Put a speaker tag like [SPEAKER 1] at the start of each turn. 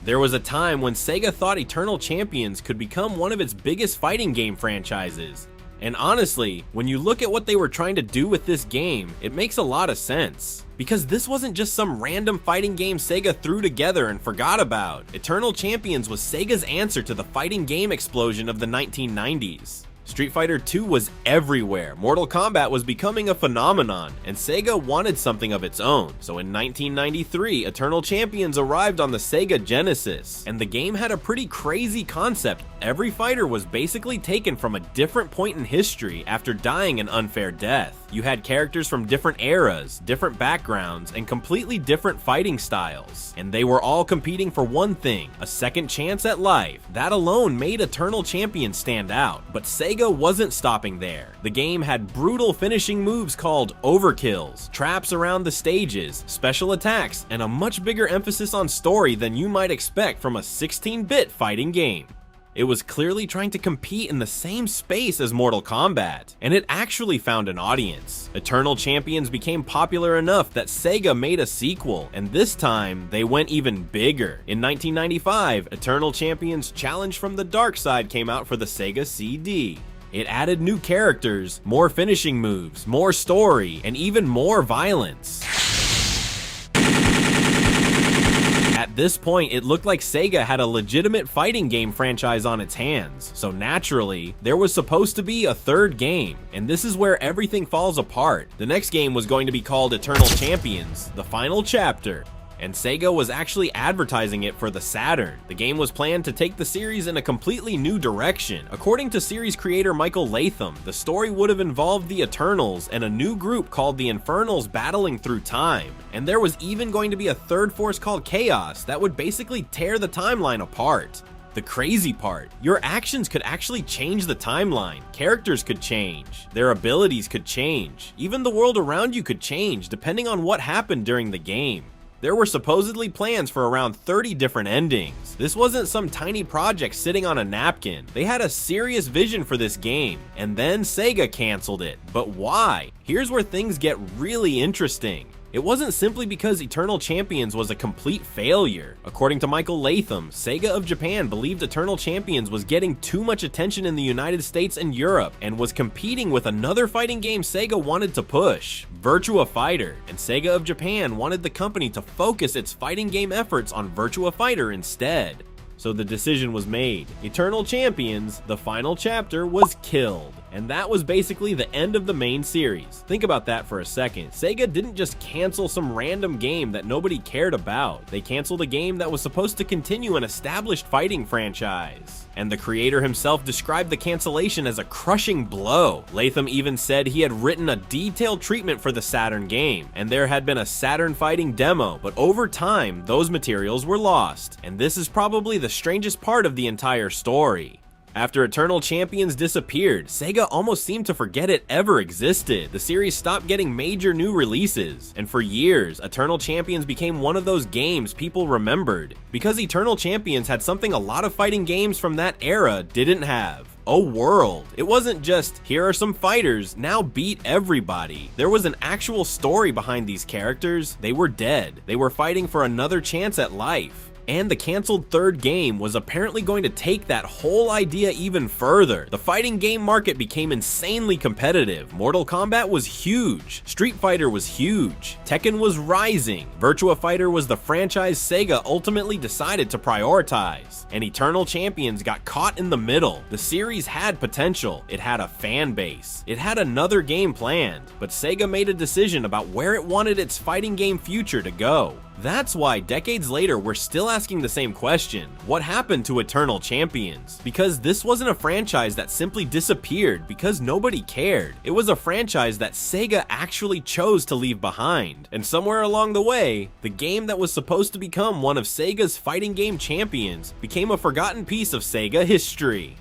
[SPEAKER 1] There was a time when Sega thought Eternal Champions could become one of its biggest fighting game franchises. And honestly, when you look at what they were trying to do with this game, it makes a lot of sense. Because this wasn't just some random fighting game Sega threw together and forgot about. Eternal Champions was Sega's answer to the fighting game explosion of the 1990s. Street Fighter 2 was everywhere, Mortal Kombat was becoming a phenomenon, and Sega wanted something of its own. So in 1993, Eternal Champions arrived on the Sega Genesis, and the game had a pretty crazy concept. Every fighter was basically taken from a different point in history after dying an unfair death. You had characters from different eras, different backgrounds, and completely different fighting styles. And they were all competing for one thing, a second chance at life. That alone made Eternal Champions stand out, but Sega wasn't stopping there. The game had brutal finishing moves called overkills, traps around the stages, special attacks, and a much bigger emphasis on story than you might expect from a 16-bit fighting game. It was clearly trying to compete in the same space as Mortal Kombat, and it actually found an audience. Eternal Champions became popular enough that Sega made a sequel, and this time, they went even bigger. In 1995, Eternal Champions Challenge from the Dark Side came out for the Sega CD. It added new characters, more finishing moves, more story, and even more violence. At this point, it looked like Sega had a legitimate fighting game franchise on its hands, so naturally, there was supposed to be a third game, and this is where everything falls apart. The next game was going to be called Eternal Champions, the final chapter, and Sega was actually advertising it for the Saturn. The game was planned to take the series in a completely new direction. According to series creator Michael Latham, the story would have involved the Eternals and a new group called the Infernals battling through time. And there was even going to be a third force called Chaos that would basically tear the timeline apart. The crazy part, your actions could actually change the timeline. Characters could change, their abilities could change, even the world around you could change depending on what happened during the game. There were supposedly plans for around 30 different endings. This wasn't some tiny project sitting on a napkin. They had a serious vision for this game, and then Sega canceled it. But why? Here's where things get really interesting. It wasn't simply because Eternal Champions was a complete failure. According to Michael Latham, Sega of Japan believed Eternal Champions was getting too much attention in the United States and Europe, and was competing with another fighting game Sega wanted to push, Virtua Fighter, and Sega of Japan wanted the company to focus its fighting game efforts on Virtua Fighter instead. So the decision was made. Eternal Champions, the final chapter, was killed. And that was basically the end of the main series. Think about that for a second. Sega didn't just cancel some random game that nobody cared about. They canceled a game that was supposed to continue an established fighting franchise. And the creator himself described the cancellation as a crushing blow. Latham even said he had written a detailed treatment for the Saturn game, and there had been a Saturn fighting demo, but over time, those materials were lost. And this is probably the strangest part of the entire story. After Eternal Champions disappeared, Sega almost seemed to forget it ever existed. The series stopped getting major new releases, and for years, Eternal Champions became one of those games people remembered. Because Eternal Champions had something a lot of fighting games from that era didn't have. A world. It wasn't just, here are some fighters, now beat everybody. There was an actual story behind these characters. They were dead. They were fighting for another chance at life. And the canceled third game was apparently going to take that whole idea even further. The fighting game market became insanely competitive. Mortal Kombat was huge. Street Fighter was huge. Tekken was rising. Virtua Fighter was the franchise Sega ultimately decided to prioritize. And Eternal Champions got caught in the middle. The series had potential. It had a fan base. It had another game planned. But Sega made a decision about where it wanted its fighting game future to go. That's why decades later we're still asking the same question. What happened to Eternal Champions? Because this wasn't a franchise that simply disappeared because nobody cared. It was a franchise that Sega actually chose to leave behind. And somewhere along the way, the game that was supposed to become one of Sega's fighting game champions became a forgotten piece of Sega history.